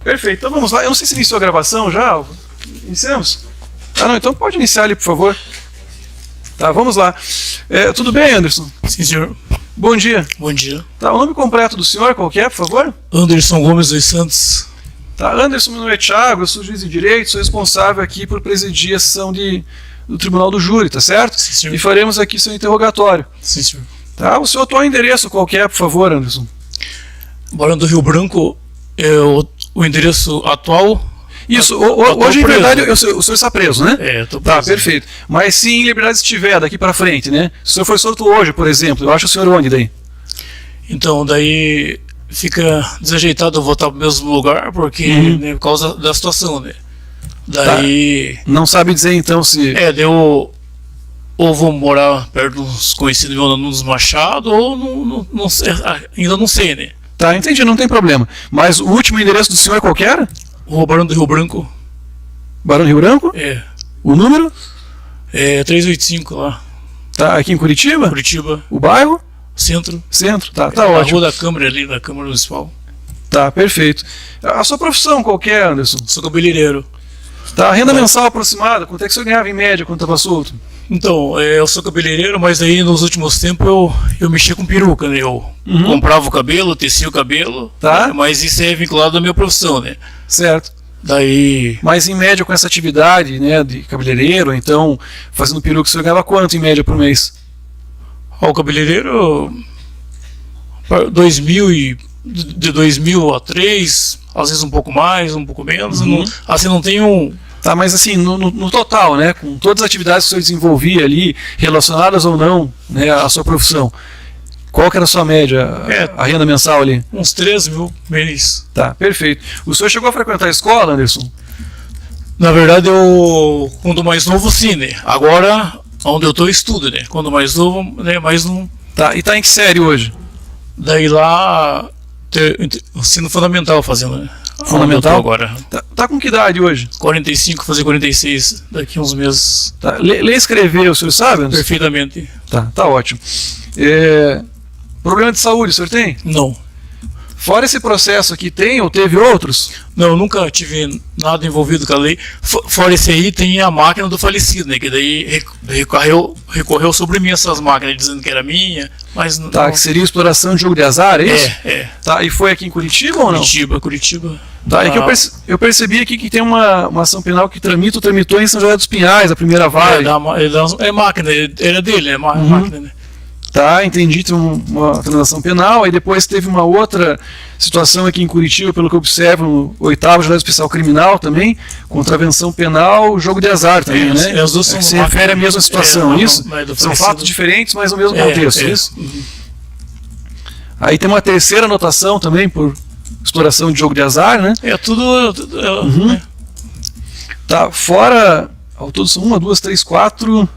Perfeito, então vamos lá. Eu não sei se iniciou a gravação já. Iniciamos? Não, então pode iniciar ali, por favor. Tá, vamos lá. Tudo bem, Anderson? Sim, senhor. Bom dia. Bom dia. Tá, o nome completo do senhor qual que é, por favor? Anderson Gomes dos Santos. Tá, Anderson, meu nome é Thiago, eu sou juiz de direito, sou responsável aqui por presidir a sessão do Tribunal do Júri, tá certo? Sim, senhor. E faremos aqui seu interrogatório. Sim, senhor. Tá, o seu atual endereço qual que é, por favor, Anderson? Barão do Rio Branco é o endereço atual. Isso, tô hoje, em preso. verdade, o senhor está preso, né? Tô preso. Tá, perfeito. Mas se em liberdade estiver daqui para frente, né? Se o senhor foi solto hoje, por exemplo, eu acho o senhor onde daí? Então, daí fica desajeitado eu voltar pro mesmo lugar, porque, né, por causa da situação, né? Daí. Não sabe dizer então se. Daí eu ou vou morar perto dos conhecidos meu nos Machado, ou não sei, ainda não sei, né? Tá, entendi, não tem problema. Mas o último endereço do senhor é qual que era? O Barão do Rio Branco. Barão do Rio Branco? O número? 385 lá. Tá, aqui em Curitiba? Curitiba. O bairro? Centro. Centro, tá Na ótimo. Rua da Câmara ali, da Câmara Municipal. Tá, perfeito. A sua profissão qual que é, Anderson? Sou cabeleireiro. Tá, a renda mensal aproximada, quanto é que o senhor ganhava em média quando estava solto? Então, eu sou cabeleireiro, mas aí nos últimos tempos eu mexia com peruca, né? Eu comprava o cabelo, tecia o cabelo, Tá. né? Mas isso é vinculado à minha profissão, né? Certo. Daí, Mas em média com essa atividade, né, de cabeleireiro, então, fazendo peruca, o senhor ganhava quanto em média por mês? o cabeleireiro, de 2000 a 3, às vezes um pouco mais, um pouco menos, não tem um... Tá, mas assim, no total, né, com todas as atividades que o senhor desenvolvia ali, relacionadas ou não, né, à sua profissão, qual que era a sua média, a renda mensal ali? Uns 3 mil mês. Tá, perfeito. O senhor chegou a frequentar a escola, Anderson? Na verdade, eu, quando mais novo, sim, né? Agora, onde eu tô, eu estudo, né? Quando mais novo, né? Mais não... Tá, e tá em que série hoje? Daí lá, ensino fundamental fazendo, né? Fundamental? Onde eu tô agora. Tá com que idade hoje? 45, fazer 46 daqui a uns meses. Tá, ler e escrever, o senhor sabe, Anderson? Perfeitamente. Tá ótimo. Problema de saúde, o senhor tem? Não. Fora esse processo aqui, tem ou teve outros? Não, eu nunca tive nada envolvido com a lei. Fora esse aí, tem a máquina do falecido, né? Que daí recorreu sobre mim essas máquinas, dizendo que era minha, mas não... Tá, que seria exploração de jogo de azar, é isso? É. Tá, e foi aqui em Curitiba ou não? Curitiba. Tá, é que eu percebi aqui que tem uma ação penal que tramitou em São José dos Pinhais, a primeira vara. É máquina, era dele, é máquina, né? Tá, entendi, tem uma transação penal, aí depois teve uma outra situação aqui em Curitiba, pelo que eu observo, no 8º Juizado Especial Criminal também, contravenção penal, jogo de azar também, né? As duas são se refere à mesma situação, isso? São fatos diferentes, mas no mesmo contexto, isso? Aí tem uma terceira anotação também, por exploração de jogo de azar, né? Né? Tá, fora, ao todo são 1, 2, 3, 4...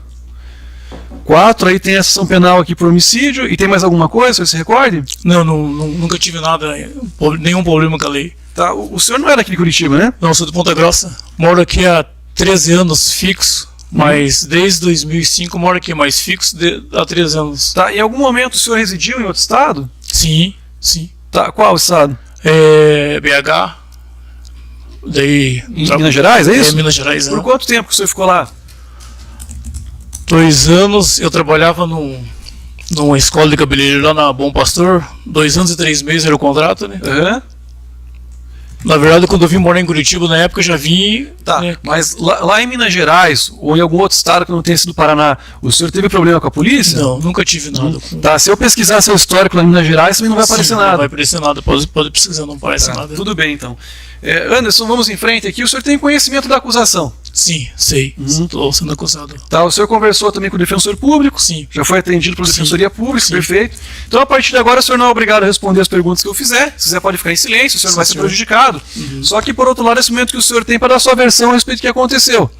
4, aí tem a ação penal aqui por homicídio, e tem mais alguma coisa, você se recorde? Não, nunca tive nada, nenhum problema com a lei. Tá, o senhor não é daqui de Curitiba, né? Não, sou de Ponta Grossa, moro aqui há 13 anos fixo, mas desde 2005 moro aqui, mais fixo há 13 anos. Tá, em algum momento o senhor residiu em outro estado? Sim. Tá, qual estado? BH, daí... Em Minas Gerais, é isso? Minas Gerais. Por quanto tempo que o senhor ficou lá? 2 anos, eu trabalhava numa escola de cabeleireiro lá na Bom Pastor, 2 anos e 3 meses era o contrato, né? Na verdade, quando eu vim morar em Curitiba, na época eu já vim... Tá, né? mas lá em Minas Gerais, ou em algum outro estado que não tenha sido Paraná, o senhor teve problema com a polícia? Não, nunca tive nada. Tá, se eu pesquisar seu histórico lá em Minas Gerais, também não vai aparecer nada. Não vai aparecer nada, pode pesquisar, não aparece nada. Tudo bem, então. Anderson, vamos em frente aqui. O senhor tem conhecimento da acusação? Sim, sei. Estou sendo acusado. Tá, o senhor conversou também com o defensor público? Sim. Já foi atendido pela Defensoria Pública? Sim. Perfeito. Então, a partir de agora, o senhor não é obrigado a responder as perguntas que eu fizer. Se quiser, pode ficar em silêncio, o senhor não vai ser prejudicado. Só que, por outro lado, esse momento que o senhor tem para dar sua versão a respeito do que aconteceu.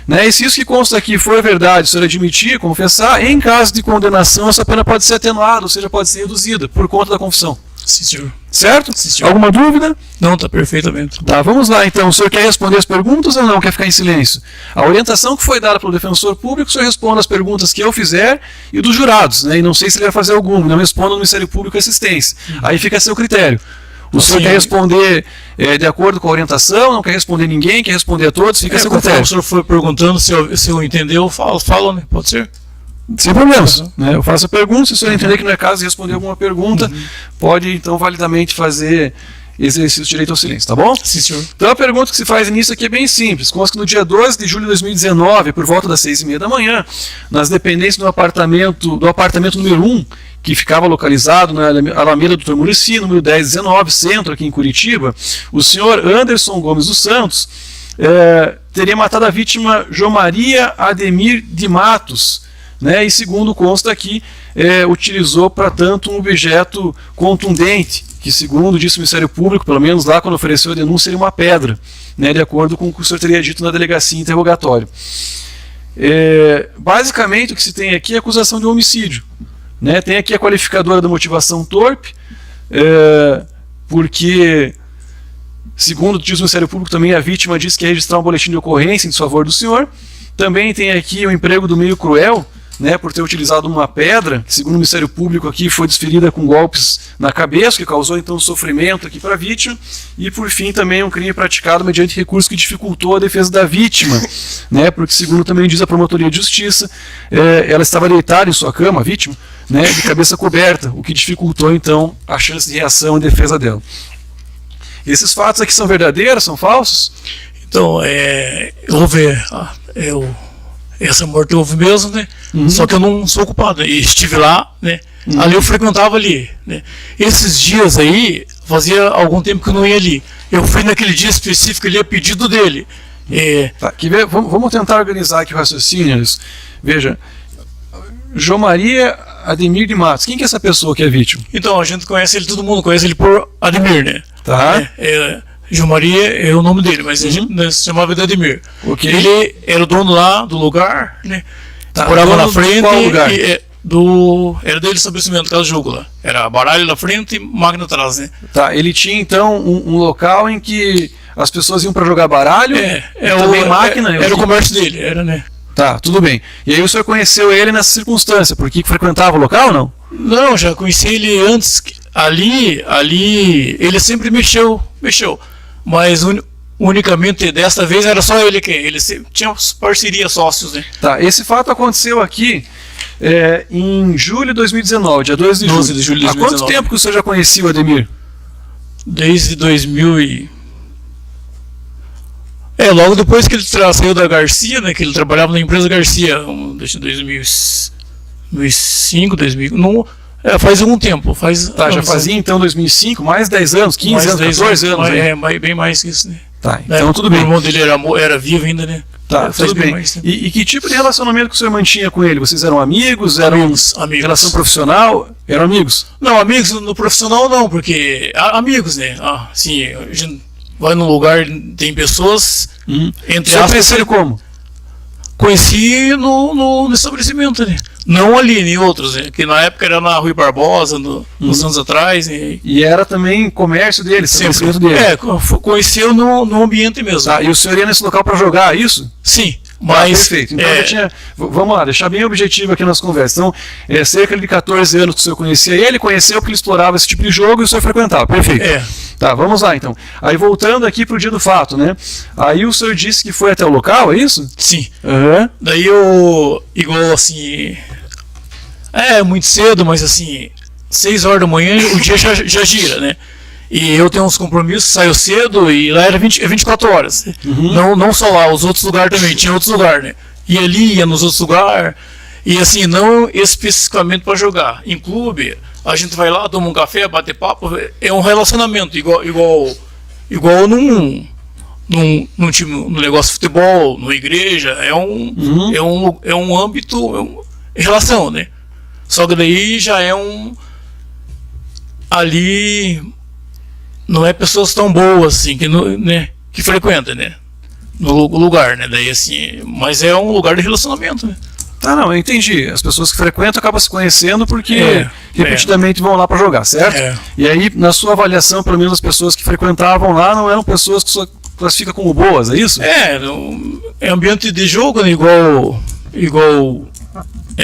Né? E se isso que consta aqui for verdade, o senhor admitir, confessar, em caso de condenação, essa pena pode ser atenuada, ou seja, pode ser reduzida por conta da confissão. Sim, senhor. Certo? Sim, senhor. Alguma dúvida? Não, tá perfeitamente. Tá, vamos lá então. O senhor quer responder as perguntas ou não? Quer ficar em silêncio? A orientação que foi dada pelo defensor público, o senhor responde as perguntas que eu fizer e dos jurados, né? E não sei se ele vai fazer alguma, não responda no Ministério Público Assistência. Aí fica a seu critério. O senhor quer responder de acordo com a orientação, não quer responder ninguém, quer responder a todos, fica a seu critério. O senhor foi perguntando, se eu entender, eu falo, né? Pode ser? Sem problemas. Né? Eu faço a pergunta, se o senhor entender que não é caso de responder alguma pergunta, pode então validamente fazer exercício de direito ao silêncio, tá bom? Sim, senhor. Então a pergunta que se faz nisso aqui é bem simples. Consta que no dia 12 de julho de 2019, por volta das 6h30 da manhã, nas dependências do apartamento número 1, que ficava localizado na Alameda Dr. Muricy, número 1019, centro, aqui em Curitiba, o senhor Anderson Gomes dos Santos teria matado a vítima Jomaria Ademir de Matos, né, e segundo consta aqui, utilizou para tanto um objeto contundente, que segundo disse o Ministério Público, pelo menos lá quando ofereceu a denúncia, seria uma pedra, né, de acordo com o que o senhor teria dito na delegacia em interrogatório. Basicamente o que se tem aqui é acusação de homicídio. Né, tem aqui a qualificadora da motivação torpe, porque, segundo diz o Ministério Público, também a vítima disse que ia registrar um boletim de ocorrência em desfavor do senhor. Também tem aqui o emprego do meio cruel, né, por ter utilizado uma pedra, que segundo o Ministério Público aqui foi desferida com golpes na cabeça, que causou então sofrimento aqui para a vítima, e por fim também um crime praticado mediante recurso que dificultou a defesa da vítima, né, porque segundo também diz a Promotoria de Justiça, ela estava deitada em sua cama, a vítima, né, de cabeça coberta, o que dificultou então a chance de reação em defesa dela. Esses fatos aqui são verdadeiros, são falsos? Então, houve essa morte houve mesmo, né? Só que eu não sou culpado, né? E estive lá, né? Ali eu frequentava ali, né? Esses dias aí, fazia algum tempo que eu não ia ali. Eu fui naquele dia específico ali a pedido dele. Tá, vamos tentar organizar aqui o raciocínio. Veja, João Maria Ademir de Matos, quem que é essa pessoa que é vítima? Então, a gente conhece ele, todo mundo conhece ele por Ademir, né? Tá. João Maria é o nome dele, mas a gente se chamava de Ademir. Okay. Ele era o dono lá do lugar, né? Tá, morava na frente. Qual lugar? Era dele estabelecimento, casa jogo lá. Era baralho na frente e máquina atrás, né? Tá, ele tinha então um local em que as pessoas iam para jogar baralho, também máquina. Era o comércio dele, era, né? Tá, tudo bem. E aí o senhor conheceu ele nessa circunstância, porque frequentava o local ou não? Não, já conheci ele antes. Ali, ele sempre mexeu. Mas unicamente desta vez era só ele tinha parceria, sócios, né? Tá, esse fato aconteceu aqui em julho de 2019, dia 12 de julho. 12 de julho de 2019. Há quanto tempo que o senhor já conhecia o Ademir? Desde 2000 e... logo depois que ele saiu da Garcia, né? Que ele trabalhava na empresa Garcia, desde 2005, 2000... Não, faz algum tempo. Já fazia então 2005, mais 10 anos, 15 anos, 14 anos. Bem mais que isso, né? Tá, então tudo bem. O irmão dele era vivo ainda, né? Tá, tudo bem. Mais, né? E que tipo de relacionamento que o senhor mantinha com ele? Vocês eram amigos? Amigos. Relação profissional? Eram amigos? Não, amigos no profissional não, porque... Amigos, né? Sim, a gente vai num lugar, tem pessoas... Entre você conheceu ele como? Conheci no estabelecimento, né? Não ali, em outros, né? Que na época era na Rui Barbosa, uns anos atrás. E era também comércio dele, estabelecimento dele? Conheceu no ambiente mesmo. Tá, e o senhor ia nesse local para jogar, isso? Sim, mas... Perfeito, então vamos lá, deixar bem objetivo aqui nas conversas. Então, cerca de 14 anos que o senhor conhecia ele, conheceu porque ele explorava esse tipo de jogo e o senhor frequentava, perfeito. Tá, vamos lá então. Aí voltando aqui pro dia do fato, né? Aí o senhor disse que foi até o local, é isso? Sim. Daí igual assim... muito cedo, mas assim, 6 horas da manhã o dia já gira, né? E eu tenho uns compromissos, saio cedo e lá era 24 horas. Não só lá, os outros lugares também, tinha outros lugares, né? E ali, ia nos outros lugares, e assim, não especificamente para jogar. Em clube, a gente vai lá, toma um café, bate papo, é um relacionamento, igual num time, num negócio de futebol, numa igreja, é um âmbito, relação, né? Só que daí já é ali não é pessoas tão boas assim que frequentam, né? No lugar, né? Daí assim, mas é um lugar de relacionamento, né? Tá, não, eu entendi. As pessoas que frequentam acabam se conhecendo porque repetidamente vão lá para jogar, certo? E aí, na sua avaliação, pelo menos as pessoas que frequentavam lá não eram pessoas que só classifica como boas, é isso? É ambiente de jogo, né? Igual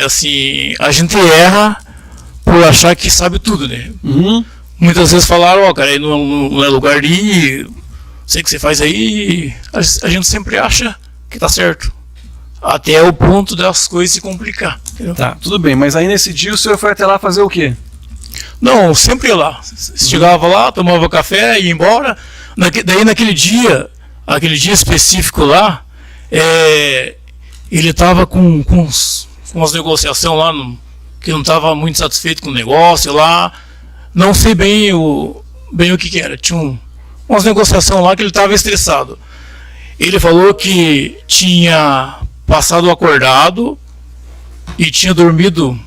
assim, a gente erra por achar que sabe tudo, né? muitas vezes falaram, ó, cara, aí não é lugar de ir, sei que você faz aí, a gente sempre acha que tá certo. Até o ponto das coisas se complicar. Entendeu? Tá, tudo bem, mas aí nesse dia o senhor foi até lá fazer o quê? Não, sempre ia lá. Chegava lá, tomava café, ia embora. Daí naquele dia, aquele dia específico lá, ele estava com umas negociações lá, que não estava muito satisfeito com o negócio lá. Não sei bem o que era. Tinha umas negociações lá que ele estava estressado. Ele falou que tinha passado acordado e tinha dormido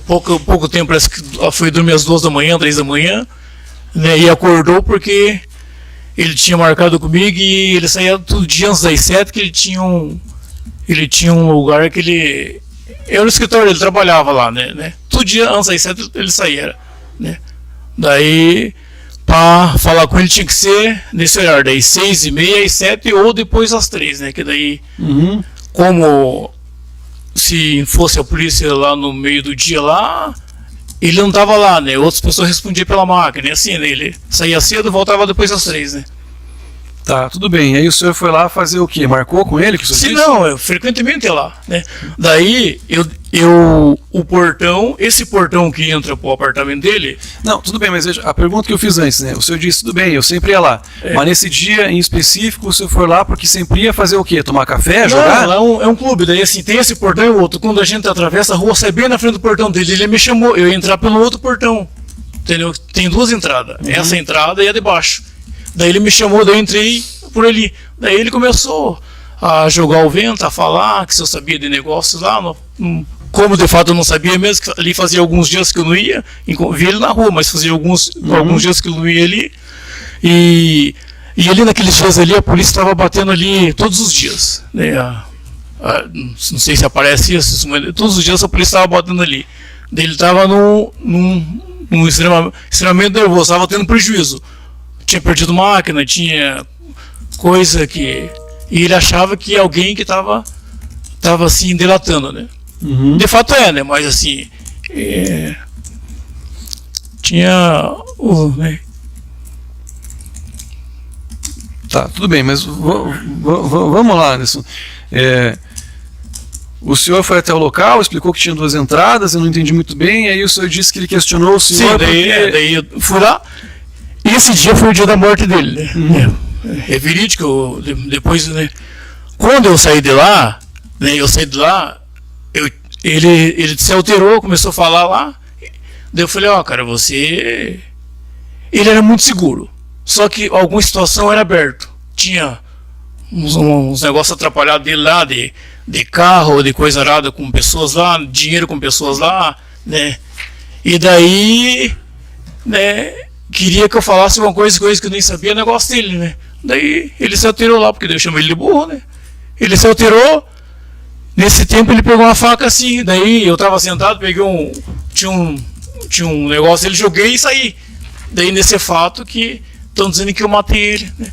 pouco tempo, parece que foi dormir às 2 da manhã, 3 da manhã, né, e acordou porque ele tinha marcado comigo e ele saía todo dia antes das 7, que ele tinha um lugar que ele... Era o escritório, ele trabalhava lá, né? Todo dia antes das 7 ele saía, né? Daí, para falar com ele tinha que ser nesse horário, daí 6h30 às 7 ou depois às 3, né? Que daí, como se fosse a polícia lá no meio do dia lá, ele não tava lá, né? Outras pessoas respondiam pela máquina, assim, né? Ele saía cedo e voltava depois às 3, né? Tá, tudo bem. Aí o senhor foi lá fazer o quê? Marcou com ele? Que o senhor Sim, disse? não, eu frequentemente ia lá, né? Daí, o portão, esse portão que entra pro apartamento dele... Não, tudo bem, mas veja, a pergunta que eu fiz antes, né? O senhor disse, tudo bem, eu sempre ia lá. Mas nesse dia em específico, o senhor foi lá porque sempre ia fazer o quê? Tomar café, jogar? Não, é um clube, daí assim, tem esse portão e o outro. Quando a gente atravessa a rua, sai bem na frente do portão dele, ele me chamou, eu ia entrar pelo outro portão, entendeu? Tem 2 entradas, essa entrada e a de baixo. Daí ele me chamou, daí eu entrei por ali. Daí ele começou a jogar o vento, a falar que se eu sabia de negócios lá, como de fato eu não sabia mesmo, que ali fazia alguns dias que eu não ia, vi ele na rua, mas fazia alguns dias que eu não ia ali. E ali naqueles dias ali, a polícia estava batendo ali todos os dias, né? Não sei se aparece isso, mas todos os dias a polícia estava batendo ali. Daí ele estava num extremamente nervoso, estava tendo prejuízo. Tinha perdido máquina, tinha coisa que... E ele achava que alguém que estava assim, delatando, né? De fato né? Mas assim... tinha... né? Tá, tudo bem, mas vamos lá, Anderson. O senhor foi até o local, explicou que tinha 2 entradas, eu não entendi muito bem, aí o senhor disse que ele questionou o senhor... Sim, daí eu fui lá. E esse dia foi o dia da morte dele, né? É verídico, depois, né? Quando eu saí de lá, né? Ele se alterou, começou a falar lá. Daí eu falei, ó, cara, você... Ele era muito seguro, só que alguma situação era aberto. Tinha uns negócios atrapalhados dele lá, de carro, de coisa arada com pessoas lá, dinheiro com pessoas lá, né? E daí, né... Queria que eu falasse uma coisa que eu nem sabia, negócio dele, né? Daí ele se alterou lá, porque daí eu chamei ele de burro, né? Ele se alterou, nesse tempo ele pegou uma faca assim, daí eu tava sentado, peguei tinha um negócio, ele joguei e saí. Daí nesse fato que estão dizendo que eu matei ele, né?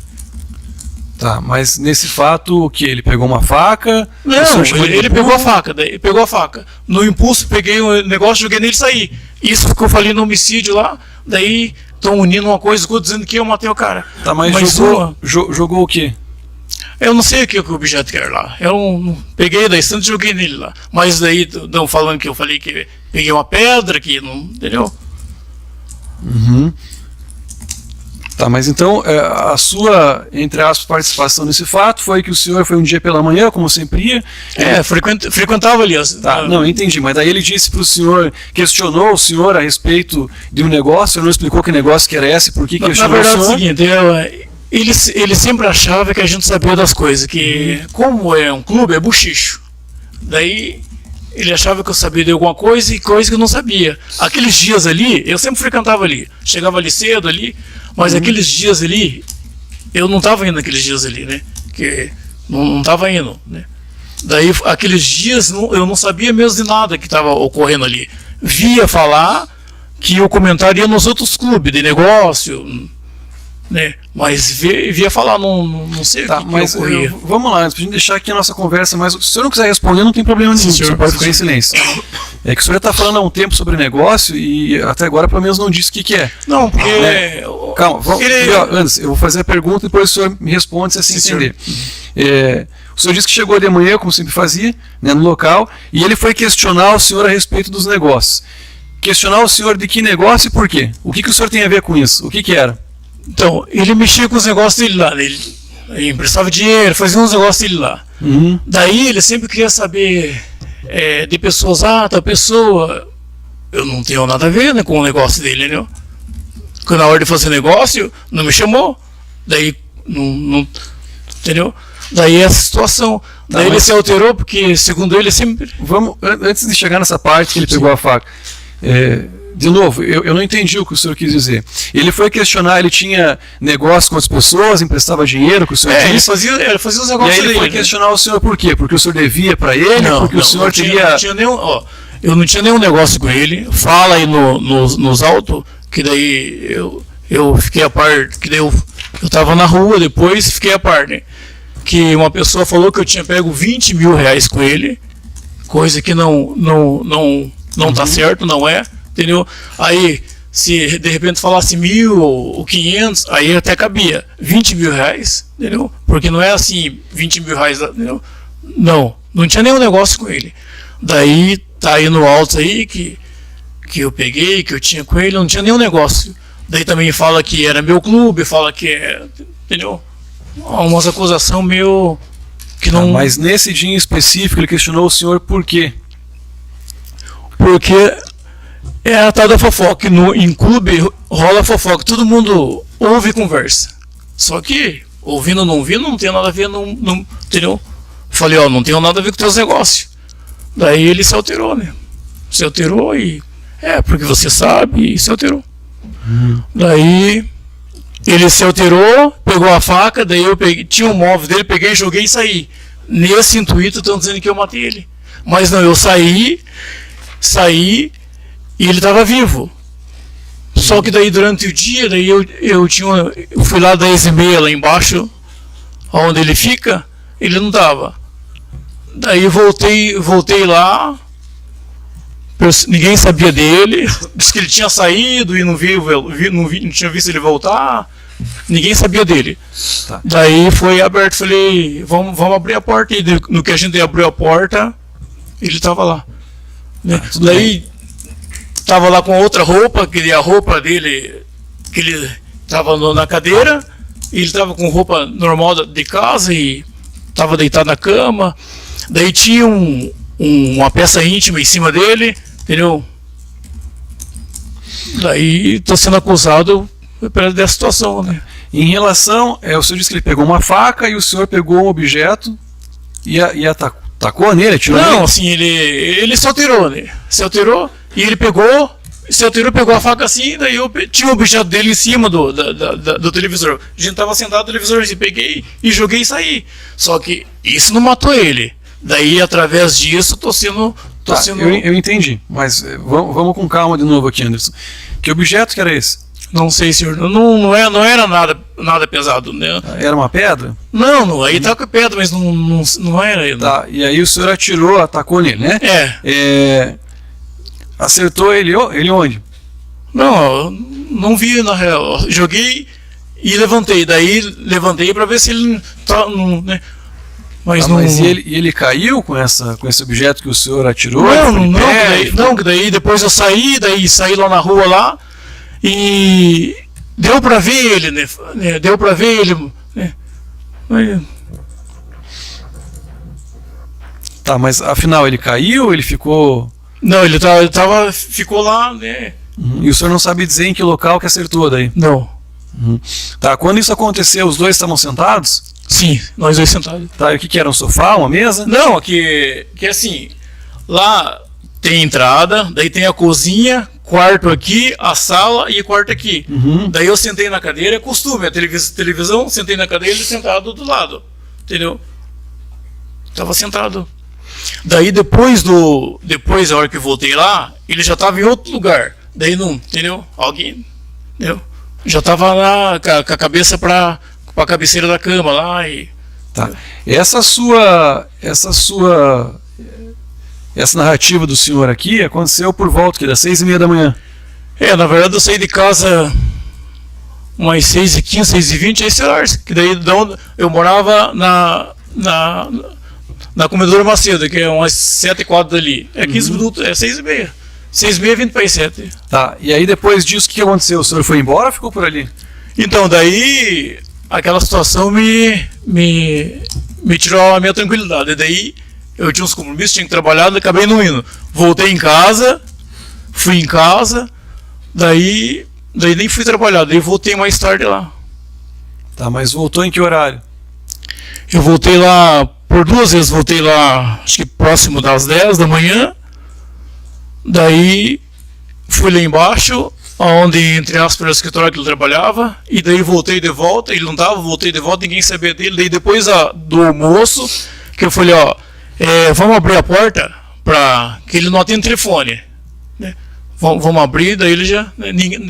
Tá, mas nesse fato o que? Ele pegou uma faca? Não, ele pegou a faca, daí pegou a faca. No impulso, peguei o negócio, joguei nele e saí. Isso que eu falei no homicídio lá, daí... Estão unindo uma coisa com outra, dizendo que eu matei o cara. Tá, mas jogou o quê? Eu não sei o que o objeto quer lá. Eu não peguei da estante e joguei nele lá. Mas daí estão falando que eu falei que peguei uma pedra, que não. Entendeu? Tá, mas então a sua, entre aspas, participação nesse fato foi que o senhor foi um dia pela manhã, como sempre ia. Frequentava ali. Tá, não, entendi, mas daí ele disse para o senhor, questionou o senhor a respeito de um negócio, o senhor não explicou que negócio que era esse, por que questionou o senhor? Na verdade é o seguinte, ele sempre achava que a gente sabia das coisas, que como é um clube, é buchicho. Daí ele achava que eu sabia de alguma coisa e coisa que eu não sabia. Aqueles dias ali, eu sempre frequentava ali, chegava ali cedo ali, mas aqueles dias ali, eu não estava indo naqueles dias ali, né? Que não estava indo, né? Daí, aqueles dias, eu não sabia mesmo de nada que estava ocorrendo ali. Via falar que o comentário ia nos outros clubes de negócio, né? Mas via falar, não sei o que ocorria. Vamos lá, antes de deixar aqui a nossa conversa, mas se o senhor não quiser responder, não tem problema nenhum, você pode ficar em silêncio. É que o senhor está falando há um tempo sobre negócio e até agora pelo menos não disse o que é. Não, porque... Né? Calma, antes, eu vou fazer a pergunta e depois o senhor me responde se assim entender. O senhor disse que chegou de manhã, como sempre fazia, né, no local, e ele foi questionar o senhor a respeito dos negócios. Questionar o senhor de que negócio e por quê? O que o senhor tem a ver com isso? O que era? Então, ele mexia com os negócios dele lá, ele emprestava dinheiro, fazia uns negócios dele lá. Daí ele sempre queria saber de pessoas, tal pessoa, eu não tenho nada a ver, né, com o negócio dele, entendeu? Porque na hora de fazer negócio, não me chamou, daí não entendeu? Daí essa situação, daí ele se alterou, porque segundo ele sempre... Antes de chegar nessa parte que ele pegou a faca, de novo, eu não entendi o que o senhor quis dizer. Ele foi questionar, ele tinha negócio com as pessoas, emprestava dinheiro com o senhor disse. Ele fazia os negócios dele. E aí ele foi questionar o senhor por quê? Porque o senhor devia para ele? Porque o senhor teria... Eu não tinha nenhum negócio com ele. Fala aí nos autos, que daí eu fiquei a par, que daí eu tava na rua depois e fiquei a par, né? Que uma pessoa falou que eu tinha pego 20 mil reais com ele, coisa que não tá certo, não é, entendeu? Aí, se de repente falasse 1.000 ou 500, aí até cabia. 20 mil reais, entendeu? Porque não é assim, 20 mil reais, entendeu? Não tinha nenhum negócio com ele. Daí, tá aí no alto aí que eu peguei, que eu tinha com ele, não tinha nenhum negócio. Daí também fala que era meu clube, fala que entendeu? Umas acusações meio que não... Mas nesse dia em específico ele questionou o senhor por quê? Porque é a tal da fofoca, em clube rola fofoca, todo mundo ouve e conversa. Só que, ouvindo ou não ouvindo, não tem nada a ver, entendeu? Falei, não tem nada a ver com teus negócios. Daí ele se alterou, né? Se alterou e... porque você sabe, e se alterou. Daí... Ele se alterou, pegou a faca, daí eu peguei, tinha um móvel dele, peguei, joguei e saí. Nesse intuito estão dizendo que eu matei ele. Mas não, eu saí e ele estava vivo. Só que daí durante o dia, daí eu fui lá 10h30 lá embaixo, onde ele fica, ele não estava. Daí voltei lá, ninguém sabia dele, disse que ele tinha saído e não tinha visto ele voltar, ninguém sabia dele. Tá. Daí foi aberto, falei, vamos abrir a porta, e no que a gente abriu a porta, ele estava lá. Né? Daí estava lá com outra roupa, que a roupa dele, que ele estava na cadeira, e ele estava com roupa normal de casa e estava deitado na cama. Daí tinha uma peça íntima em cima dele, entendeu? Daí estou sendo acusado dessa situação, né? Em relação, o senhor disse que ele pegou uma faca e o senhor pegou um objeto e atacou nele, atirou nele? Não, assim, ele se alterou, né? Se alterou e ele pegou a faca assim, daí eu tinha o objeto dele em cima do televisor. A gente estava sentado no televisor, assim, peguei e joguei e saí. Só que isso não matou ele. Daí, através disso, estou sendo... Eu entendi, mas vamos com calma de novo aqui, Anderson. Que objeto que era esse? Não sei, senhor. Não era nada pesado, né? Era uma pedra? Não, aí tá com a pedra, mas não era. Tá, e aí o senhor atirou, atacou nele, né? Acertou ele onde? Não vi, na real. Joguei e levantei. Daí levantei para ver se ele tá... né? Mas ele caiu com esse objeto que o senhor atirou? Que daí depois eu saí lá na rua lá e deu pra ver ele, né? Deu pra ver ele, né? Tá, mas afinal ele caiu, ele ficou... Não, ele ficou lá, né? E o senhor não sabe dizer em que local que acertou daí? Não. Tá, quando isso aconteceu, os dois estavam sentados? Sim, nós dois sentados. Tá, e o que era? Um sofá, uma mesa? Não, que assim, lá tem entrada, daí tem a cozinha, quarto aqui, a sala e quarto aqui. Daí eu sentei na cadeira, é costume, a televisão, sentei na cadeira e ele sentado do lado, entendeu? Tava sentado. Daí depois a hora que eu voltei lá, ele já tava em outro lugar. Daí não, entendeu? Alguém, entendeu? Já tava lá com a cabeça pra cabeceira da cama lá e... Tá. Essa sua essa narrativa do senhor aqui aconteceu por volta das 6h30 da manhã. Na verdade eu saí de casa umas 6h15, 6h20, esse horário, que daí eu morava na Comedora Macedo, que é umas 7h04 dali. É 15 minutos, é 6h30. 6h30 vindo para as 7. Tá, e aí depois disso, o que aconteceu? O senhor foi embora ou ficou por ali? Então, daí, aquela situação me tirou a minha tranquilidade. E daí, eu tinha uns compromissos, tinha que trabalhar, acabei não indo. Voltei em casa, fui em casa, daí nem fui trabalhar, daí voltei mais tarde lá. Tá, mas voltou em que horário? Eu voltei lá, por 2 vezes voltei lá, acho que próximo das 10 da manhã. Daí fui lá embaixo, onde, entre aspas, o escritório que ele trabalhava, e daí voltei de volta, ele não estava, voltei de volta, ninguém sabia dele. Daí depois do almoço, que eu falei, vamos abrir a porta, que ele não atende telefone, né? Vamos abrir, daí ele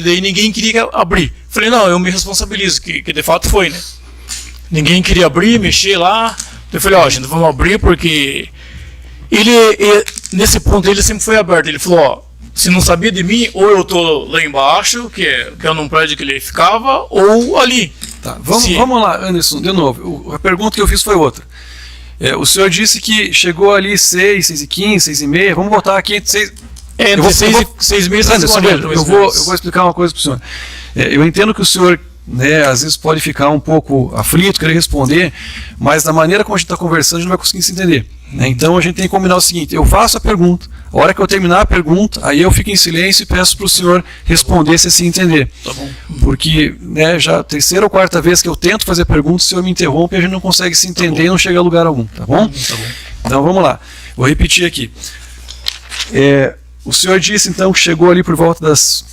daí ninguém queria abrir. Falei, não, eu me responsabilizo, que de fato foi, né? Ninguém queria abrir, mexer lá. Eu falei, gente, vamos abrir, porque ele, nesse ponto, ele sempre foi aberto. Ele falou, se não sabia de mim, ou eu tô lá embaixo, que é num prédio que ele ficava, ou ali. Tá, vamos lá, Anderson, de novo. A pergunta que eu fiz foi outra. O senhor disse que chegou ali 6h15, 6h30. Vamos botar aqui entre 6... entre 6 meses e 6 eu vou explicar uma coisa para o senhor. Eu entendo que o senhor, né, às vezes pode ficar um pouco aflito, querer responder, mas da maneira como a gente está conversando, a gente não vai conseguir se entender. Né? Então a gente tem que combinar o seguinte: eu faço a pergunta, a hora que eu terminar a pergunta, aí eu fico em silêncio e peço para o senhor responder se assim entender. Tá bom. Porque, né, já a 3ª ou 4ª vez que eu tento fazer pergunta, o senhor me interrompe e a gente não consegue se entender e não chega a lugar algum. Tá bom? Tá bom. Então vamos lá. Vou repetir aqui. O senhor disse então que chegou ali por volta das...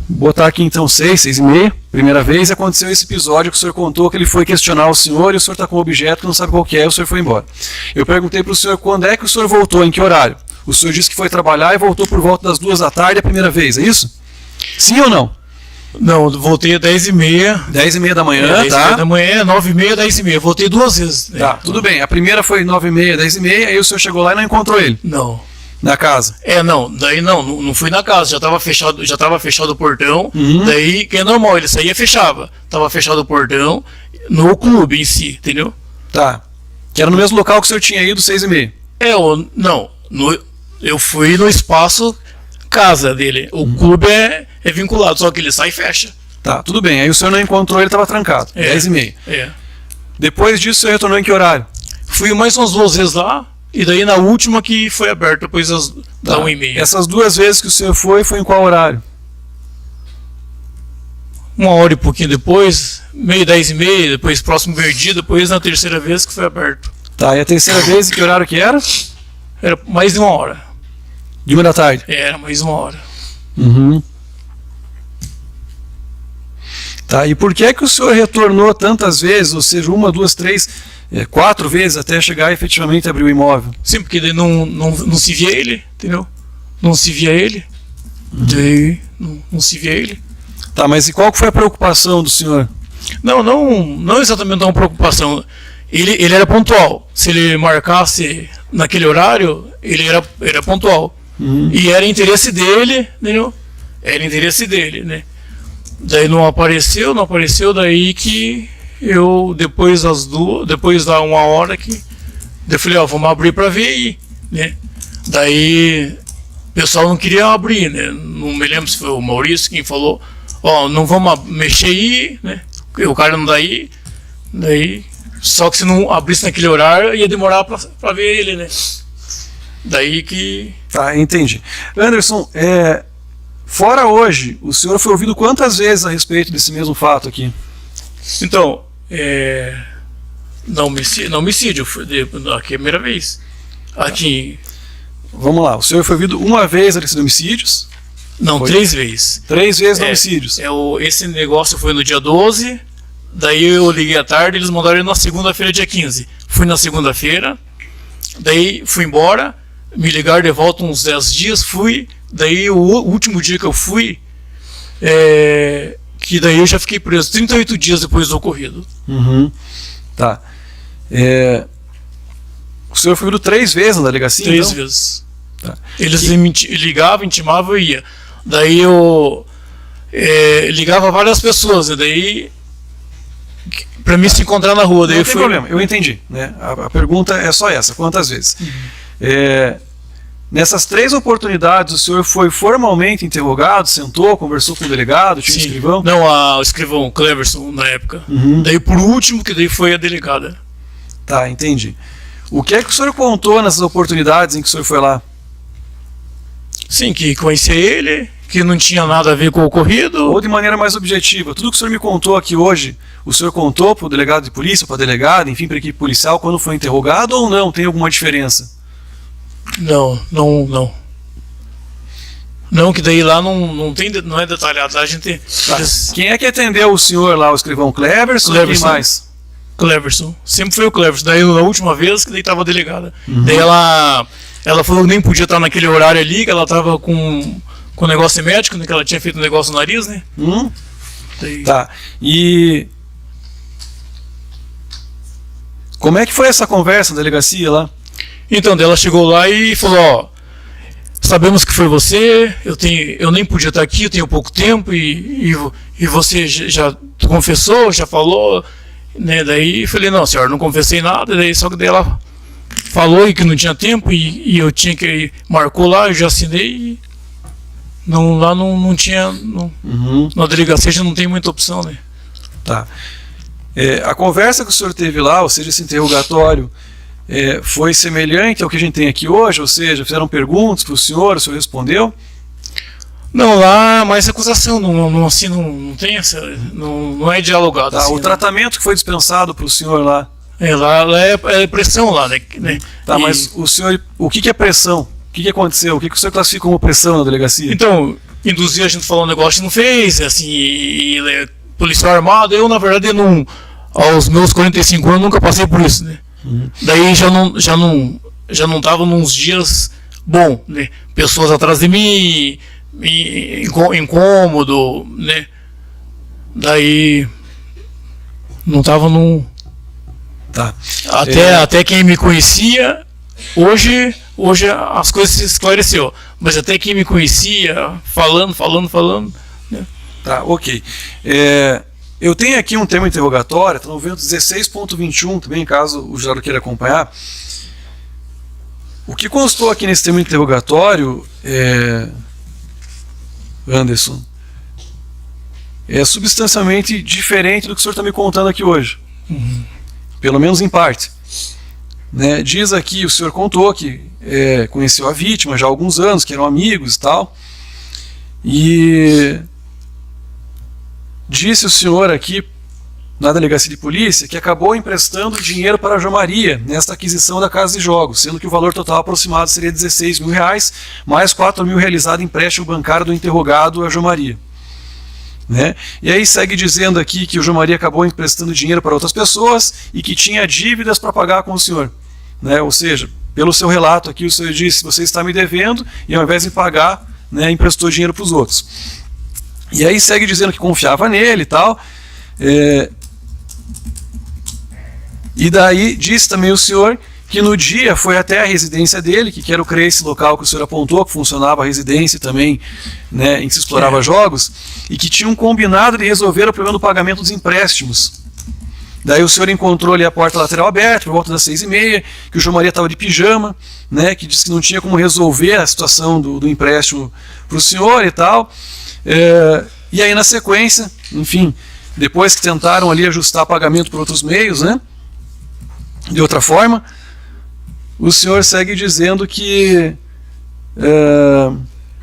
botar aqui então 6h30, primeira vez, e aconteceu esse episódio que o senhor contou, que ele foi questionar o senhor e o senhor está com um objeto que não sabe qual que é, e o senhor foi embora. Eu perguntei para o senhor quando é que o senhor voltou, em que horário? O senhor disse que foi trabalhar e voltou por volta das 2 da tarde a primeira vez, é isso? Sim ou não? Não, voltei às 10h30. 10h30 da manhã, 10h30 tá? da manhã, 9h30, 10h30. Voltei 2 vezes. Né? Tá, tudo bem. A primeira foi 9h30, 10h30, aí o senhor chegou lá e não encontrou ele? Não. Na casa? Daí não fui na casa, já estava fechado o portão, daí, que é normal, ele saía e fechava. Tava fechado o portão no clube em si, entendeu? Tá. Que era no mesmo local que o senhor tinha ido, 6h30? Eu fui no espaço casa dele. O clube é vinculado, só que ele sai e fecha. Tá, tudo bem. Aí o senhor não encontrou, ele estava trancado. 10h30. Depois disso, o senhor retornou em que horário? Fui mais umas 2 vezes lá. E daí na última que foi aberto, depois da 1h30. Essas 2 vezes que o senhor foi em qual horário? 1 hora e pouquinho depois, meio 10h30, depois próximo meio-dia, depois na 3ª vez que foi aberto. Tá, e a 3ª vez em que horário que era? Era mais de 1 hora. De 1 da tarde? Era mais 1 hora. Tá, e por que é que o senhor retornou tantas vezes, ou seja, 1, 2, 3, 4 vezes até chegar e efetivamente abrir o imóvel? Sim, porque daí não se via ele, entendeu? Não se via ele. Daí não se via ele. Tá, mas e qual que foi a preocupação do senhor? Não exatamente uma preocupação. Ele era pontual. Se ele marcasse naquele horário, ele era pontual. E era interesse dele, entendeu? Era interesse dele, né? Daí não apareceu, daí que eu, depois da 1 hora que eu falei, vamos abrir para ver aí, né? Daí o pessoal não queria abrir, né? Não me lembro se foi o Maurício quem falou, não vamos mexer aí, né? O cara não dá aí, daí, só que se não abrisse naquele horário, ia demorar para ver ele, né? Daí que... Tá, entendi. Anderson, fora hoje, o senhor foi ouvido quantas vezes a respeito desse mesmo fato aqui? Então, não homicídio, foi a primeira vez. Aqui. Vamos lá, o senhor foi ouvido uma vez a de homicídios? Não, foi 3 vezes. 3 vezes no homicídios? Esse negócio foi no dia 12, daí eu liguei à tarde, eles mandaram ele na segunda-feira, dia 15. Fui na segunda-feira, daí fui embora, me ligaram de volta uns 10 dias, fui, daí o último dia que eu fui, que daí eu já fiquei preso 38 dias depois do ocorrido. Tá. O senhor foi ouvido 3 vezes na delegacia? 3 vezes. Tá. Eles ligavam, intimavam e ia. Daí eu ligava várias pessoas, e daí para mim se encontrar na rua. Daí não tem problema, eu entendi. Né? A pergunta é só essa, quantas vezes? Nessas 3 oportunidades, o senhor foi formalmente interrogado, sentou, conversou com o delegado, tinha um escrivão? Não, o escrivão Cleverson, na época. Daí por último, que daí foi a delegada. Tá, entendi. O que é que o senhor contou nessas oportunidades em que o senhor foi lá? Sim, que conhecia ele, que não tinha nada a ver com o ocorrido. Ou de maneira mais objetiva, tudo que o senhor me contou aqui hoje, o senhor contou para o delegado de polícia, para a delegada, enfim, para a equipe policial, quando foi interrogado ou não? Tem alguma diferença? Não. Não, que daí lá não é detalhado. A gente. Tá. Quem é que atendeu o senhor lá, o escrivão Cleverson? Quem mais? Cleverson. Sempre foi o Cleverson. Daí na última vez que daí estava a delegada. Daí ela falou que nem podia estar naquele horário ali, que ela estava com negócio médico, né, que ela tinha feito um negócio no nariz, né? Daí... Tá. E como é que foi essa conversa na delegacia lá? Então, ela chegou lá e falou, ó, sabemos que foi você, eu nem podia estar aqui, eu tenho pouco tempo, e você já confessou, já falou, né? Daí eu falei, não, senhora, não confessei nada, daí só que daí ela falou que não tinha tempo, e eu tinha que ir, marcou lá, eu já assinei, e lá não tinha, na delegacia já não tem muita opção, né? Tá. A conversa que o senhor teve lá, ou seja, esse interrogatório, foi semelhante ao que a gente tem aqui hoje, ou seja, fizeram perguntas para o senhor respondeu? Não, lá mais acusação, não tem essa, não é dialogado. Tá, assim, o tratamento que foi dispensado para o senhor lá? Lá é pressão lá, né? Tá, mas o senhor, o que é pressão? O que aconteceu? O que o senhor classifica como pressão na delegacia? Então, induzir a gente a falar um negócio que não fez, assim, policial armado, eu na verdade aos meus 45 anos nunca passei por isso, né? Daí já não tava nos dias bom, né? Pessoas atrás de mim, incômodo, né? Daí não tava num... Tá. Até quem me conhecia, hoje as coisas se esclareceu, mas até quem me conhecia, falando, né? Tá, ok. Eu tenho aqui um termo interrogatório, estão vendo 16.21 também, caso o jurado queira acompanhar. O que constou aqui nesse termo interrogatório, Anderson, é substancialmente diferente do que o senhor está me contando aqui hoje. Pelo menos em parte. Né? Diz aqui, o senhor contou que conheceu a vítima já há alguns anos, que eram amigos e tal. E disse o senhor aqui, na delegacia de polícia, que acabou emprestando dinheiro para a João Maria nesta aquisição da casa de jogos, sendo que o valor total aproximado seria R$16 mil, mais R$4 mil realizado em empréstimo bancário do interrogado a João Maria. Né? E aí segue dizendo aqui que o João Maria acabou emprestando dinheiro para outras pessoas e que tinha dívidas para pagar com o senhor. Né? Ou seja, pelo seu relato aqui, o senhor disse, você está me devendo, e ao invés de pagar, né, emprestou dinheiro para os outros. E aí segue dizendo que confiava nele e tal. E daí disse também o senhor que no dia foi até a residência dele, que quero crer esse local que o senhor apontou, que funcionava a residência também, né, em que se explorava jogos, e que tinha um combinado de resolver o problema do pagamento dos empréstimos. Daí o senhor encontrou ali a porta lateral aberta, por volta das 6h30, que o João Maria estava de pijama, né, que disse que não tinha como resolver a situação do empréstimo para o senhor e tal. E aí na sequência, enfim, depois que tentaram ali ajustar pagamento por outros meios, né, de outra forma, o senhor segue dizendo que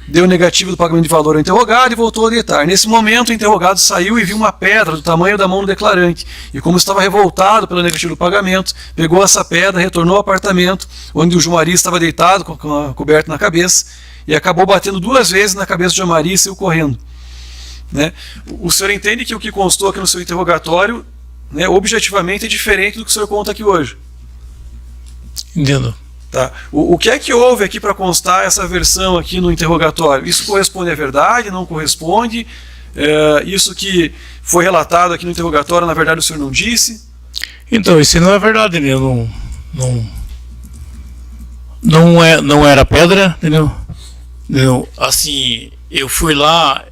deu negativo do pagamento de valor ao interrogado e voltou a deitar. Nesse momento o interrogado saiu e viu uma pedra do tamanho da mão do declarante, e como estava revoltado pelo negativo do pagamento, pegou essa pedra, retornou ao apartamento onde o João Maria estava deitado com a coberta na cabeça, e acabou batendo 2 vezes na cabeça do João Maria e saiu correndo. Né? O senhor entende que o que constou aqui no seu interrogatório, né, objetivamente é diferente do que o senhor conta aqui hoje? Entendo. Tá. O que é que houve aqui para constar essa versão aqui no interrogatório? Isso corresponde à verdade? Não corresponde? Isso que foi relatado aqui no interrogatório, na verdade o senhor não disse? Então, isso não é verdade, né? não era pedra, entendeu? Não, assim, eu fui lá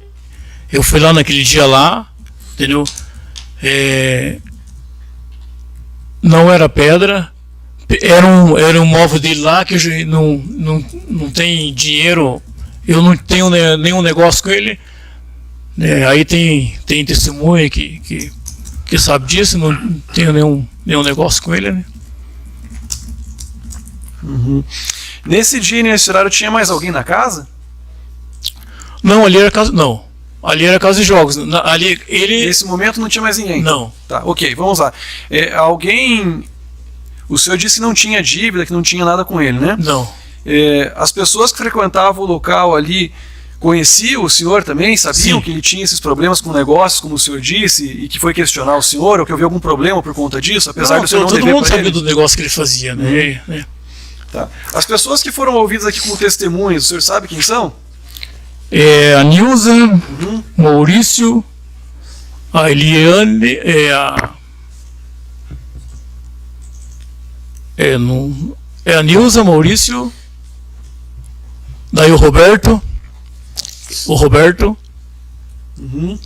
naquele dia lá, entendeu? Não era pedra, era um móvel dele lá que eu não tem dinheiro, eu não tenho nenhum negócio com ele. Aí tem testemunha que sabe disso, não tenho nenhum negócio com ele, né? Uhum. Nesse dia e nesse horário tinha mais alguém na casa? Não, ali era casa. Não. Ali era casa de jogos. Ali ele. Nesse momento não tinha mais ninguém? Não. Tá, ok, vamos lá. Alguém. O senhor disse que não tinha dívida, que não tinha nada com ele, né? Não. As pessoas que frequentavam o local ali conheciam o senhor também? Sabiam Sim. que ele tinha esses problemas com negócios, como o senhor disse, e que foi questionar o senhor, ou que houve algum problema por conta disso, apesar do senhor não todo dever mundo pra sabia ele? do negócio que ele fazia, né? Tá. As pessoas que foram ouvidas aqui como testemunhas, o senhor sabe quem são? A Nilza, Maurício, a Eliane, a Nilza, Maurício, daí o Roberto. Uhum.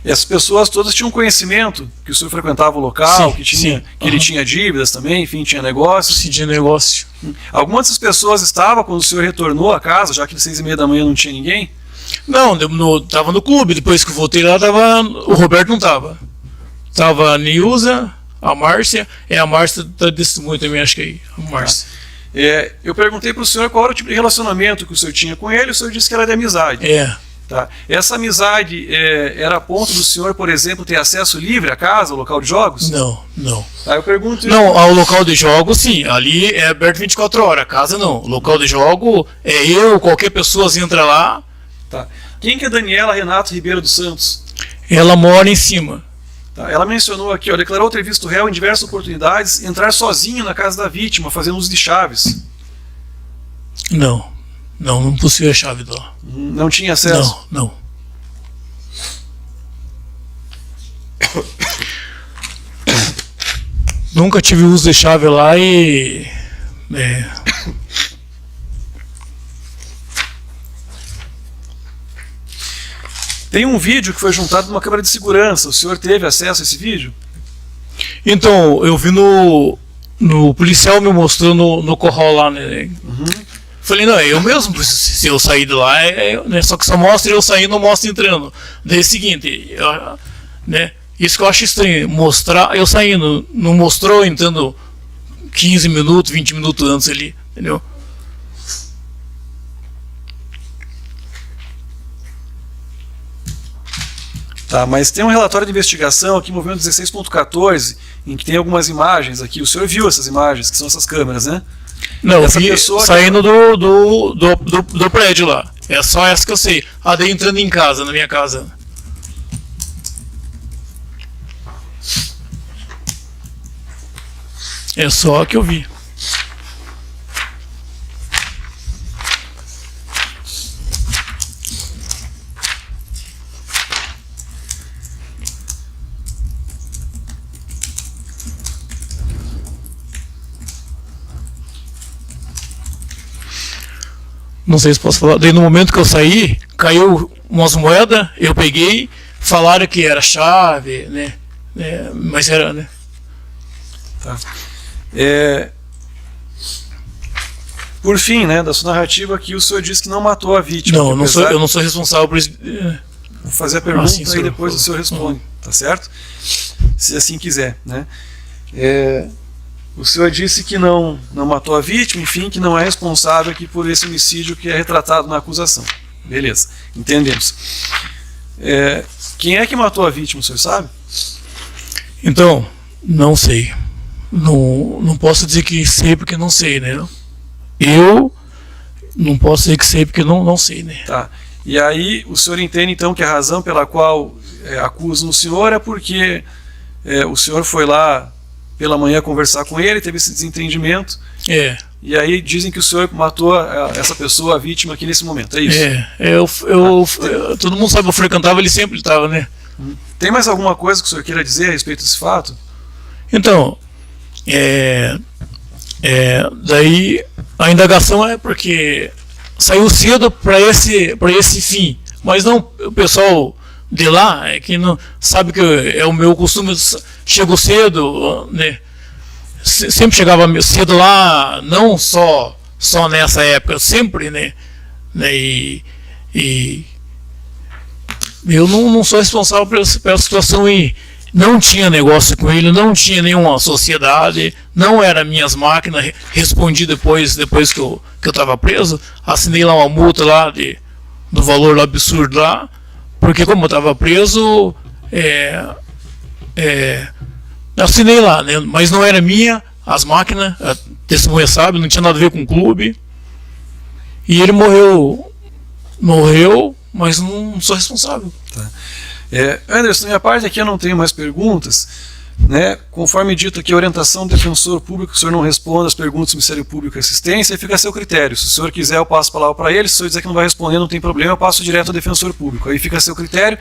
E as pessoas todas tinham conhecimento que o senhor frequentava o local, Sim, que ele tinha dívidas também, enfim, tinha negócios. Sim, de negócio. Algumas dessas pessoas estavam quando o senhor retornou à casa, já que às 6:30 da manhã não tinha ninguém? Não, tava no clube, depois que eu voltei lá, o Roberto não tava. Tava a Nilza, a Márcia, a Márcia tá testemunha também, acho que aí, a Márcia. Eu perguntei para o senhor qual era o tipo de relacionamento que o senhor tinha com ele, o senhor disse que era de amizade. Tá. Essa amizade era a ponto do senhor, por exemplo, ter acesso livre à casa, ao local de jogos? Não. Tá, eu pergunto... Não, ao local de jogo, sim. Ali é aberto 24 horas. A casa não. O local de jogo qualquer pessoa entra lá. Tá. Quem que é Daniela Renato Ribeiro dos Santos? Ela mora em cima. Tá. Ela mencionou aqui, declarou ter visto o réu em diversas oportunidades entrar sozinho na casa da vítima, fazendo uso de chaves. Não possuía a chave de lá. Não tinha acesso? Não. Nunca tive uso de chave lá e... Tem um vídeo que foi juntado numa câmera de segurança. O senhor teve acesso a esse vídeo? Então, eu vi no policial me mostrando no corral lá, né? Falei, não, eu mesmo, se eu sair de lá, né, só que só mostra eu saindo, não mostra entrando. Daí é o seguinte, né, isso que eu acho estranho, mostrar eu saindo, não mostrou entrando 15 minutos, 20 minutos antes ali, entendeu? Tá, mas tem um relatório de investigação aqui envolvendo 16.14, em que tem algumas imagens aqui. O senhor viu essas imagens, que são essas câmeras, né? Não, essa vi pessoa saindo do prédio lá. É só essa que eu sei. Daí entrando em casa, na minha casa. É só a que eu vi. Não sei se posso falar. Daí no momento que eu saí, caiu umas moedas, eu peguei, falaram que era chave, né? Mas era, né? Tá. Por fim, né, da sua narrativa aqui, o senhor disse que não matou a vítima. Não, eu não sou responsável por isso. Vou fazer a pergunta sim, e depois o senhor responde, tá certo? Se assim quiser, né? O senhor disse que não matou a vítima, enfim, que não é responsável aqui por esse homicídio que é retratado na acusação. Beleza, entendemos. Quem é que matou a vítima, o senhor sabe? Então, não sei. Não posso dizer que sei porque não sei, né? Eu não posso dizer que sei porque não sei, né? Tá. E aí o senhor entende então que a razão pela qual acusam o senhor é porque o senhor foi lá pela manhã conversar com ele, teve esse desentendimento. E aí dizem que o senhor matou essa pessoa, a vítima, aqui nesse momento, é isso? Todo mundo sabe que eu frequentava, ele sempre estava, né? Tem mais alguma coisa que o senhor queira dizer a respeito desse fato? Então, daí A indagação é porque saiu cedo para esse fim, mas não, o pessoal de lá é que não sabe que é o meu costume, chego cedo, né? Sempre chegava cedo lá, não só nessa época, sempre, né? E eu não sou responsável pela situação e não tinha negócio com ele, não tinha nenhuma sociedade, não era minhas máquinas, respondi depois que eu estava preso, assinei lá uma multa lá do valor lá absurdo lá, porque como eu estava preso, assinei lá, né, mas não era minha, as máquinas, a testemunha sabe, não tinha nada a ver com o clube, e ele morreu, mas não sou responsável. Tá. Anderson, minha parte aqui eu não tenho mais perguntas, né? Conforme dito aqui, a orientação do defensor público, o senhor não responde as perguntas do Ministério Público e Assistência, e fica a seu critério. Se o senhor quiser, eu passo a palavra para ele, se o senhor dizer que não vai responder, não tem problema, eu passo direto ao defensor público. Aí fica a seu critério,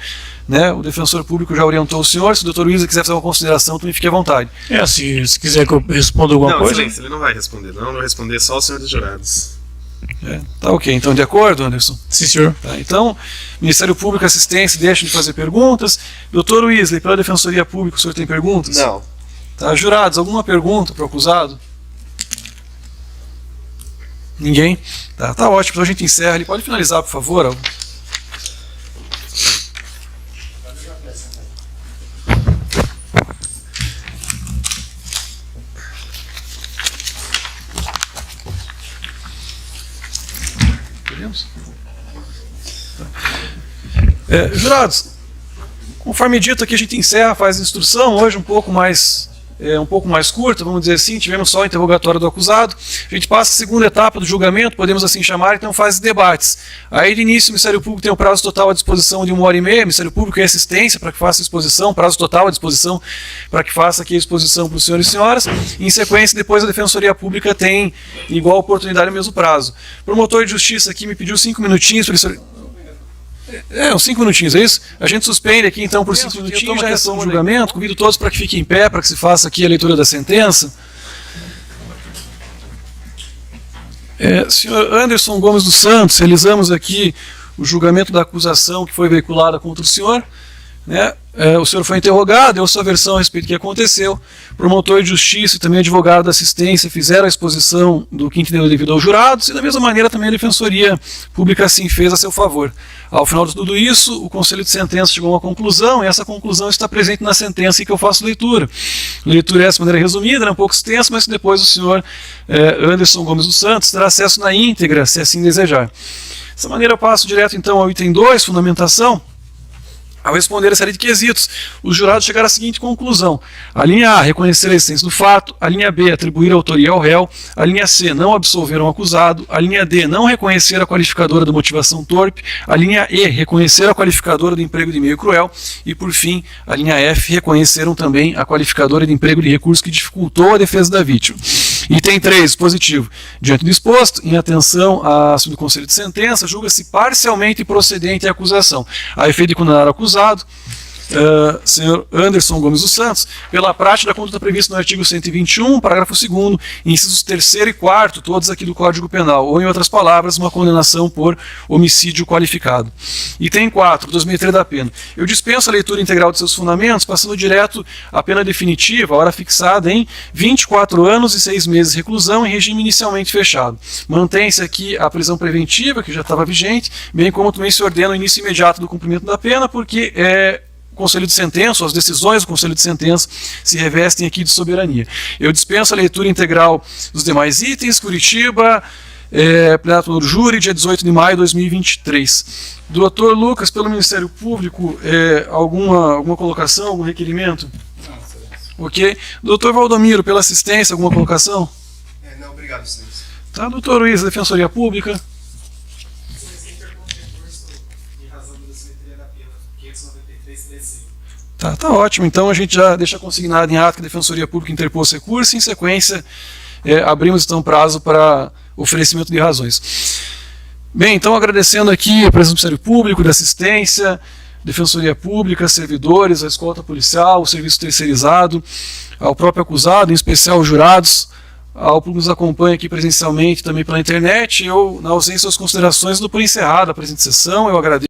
né? O defensor público já orientou o senhor, se o doutor Luiz quiser fazer uma consideração, também fique à vontade. Se quiser que eu responda alguma coisa... Não, ele não vai responder, não vai responder só o senhor dos jurados. Tá ok, então de acordo, Anderson? Sim, senhor. Tá, então, Ministério Público e Assistência, deixa de fazer perguntas. Doutor Weasley, pela Defensoria Pública, o senhor tem perguntas? Não. Tá, jurados, alguma pergunta para o acusado? Ninguém? Tá ótimo, então a gente encerra. Ele pode finalizar, por favor? Jurados, conforme dito aqui, a gente encerra, faz a instrução, hoje um pouco mais curta, vamos dizer assim, tivemos só o interrogatório do acusado, a gente passa a segunda etapa do julgamento, podemos assim chamar, então faz debates. Aí de início o Ministério Público tem um prazo total à disposição de 1h30, Ministério Público e Assistência para que faça a exposição, prazo total à disposição para que faça aqui a exposição para os senhores e senhoras, em sequência depois a Defensoria Pública tem igual oportunidade no mesmo prazo. O promotor de justiça aqui me pediu 5 minutinhos para ele... uns 5 minutinhos, é isso? A gente suspende aqui então por 5 minutinhos, já retoma o julgamento, convido todos para que fiquem em pé, para que se faça aqui a leitura da sentença. Senhor Anderson Gomes dos Santos, realizamos aqui o julgamento da acusação que foi veiculada contra o senhor, né? O senhor foi interrogado, deu sua versão a respeito do que aconteceu. O promotor de justiça e também o advogado da assistência fizeram a exposição do que entenderam devido aos jurados, e da mesma maneira também a Defensoria Pública assim fez a seu favor. Ao final de tudo isso, o Conselho de Sentença chegou a uma conclusão, e essa conclusão está presente na sentença em que eu faço leitura. A leitura é de maneira resumida, um pouco extensa, mas que depois o senhor Anderson Gomes dos Santos terá acesso na íntegra, se assim desejar. Dessa maneira eu passo direto então ao item 2, fundamentação. Ao responder a série de quesitos, os jurados chegaram à seguinte conclusão: a linha A, reconhecer a existência do fato; a linha B, atribuir a autoria ao réu; a linha C, não absolver um acusado; a linha D, não reconhecer a qualificadora da motivação torpe; a linha E, reconhecer a qualificadora do emprego de meio cruel; e, por fim, a linha F, reconheceram também a qualificadora de emprego de recurso que dificultou a defesa da vítima. Item 3, positivo. Diante do exposto, em atenção à do Conselho de Sentença, julga-se parcialmente procedente a acusação, a efeito de condenar o acusado, senhor Anderson Gomes dos Santos, pela prática da conduta prevista no artigo 121, parágrafo 2º, incisos 3º e 4º, todos aqui do Código Penal, ou, em outras palavras, uma condenação por homicídio qualificado. Item 4, dosimetria da pena. Eu dispenso a leitura integral de seus fundamentos, passando direto à pena definitiva, a hora fixada em 24 anos e 6 meses de reclusão em regime inicialmente fechado. Mantém-se aqui a prisão preventiva, que já estava vigente, bem como também se ordena o início imediato do cumprimento da pena, porque o Conselho de Sentença, as decisões do Conselho de Sentença se revestem aqui de soberania. Eu dispenso a leitura integral dos demais itens. Curitiba, plenato do júri, dia 18 de maio de 2023. Doutor Lucas, pelo Ministério Público, alguma colocação, algum requerimento? Não, excelência. Ok. Doutor Valdomiro, pela assistência, alguma colocação? Não, obrigado, excelência. Tá, doutor Luiz, Defensoria Pública. Tá ótimo, então a gente já deixa consignado em ato que a Defensoria Pública interpôs recurso, e em sequência abrimos então prazo para oferecimento de razões. Bem, então agradecendo aqui a presença do Ministério Público, da assistência, Defensoria Pública, servidores, a escolta policial, o serviço terceirizado, ao próprio acusado, em especial os jurados, ao público que nos acompanha aqui presencialmente, também pela internet. Eu, na ausência das considerações, dou por encerrada a presente sessão. Eu agradeço.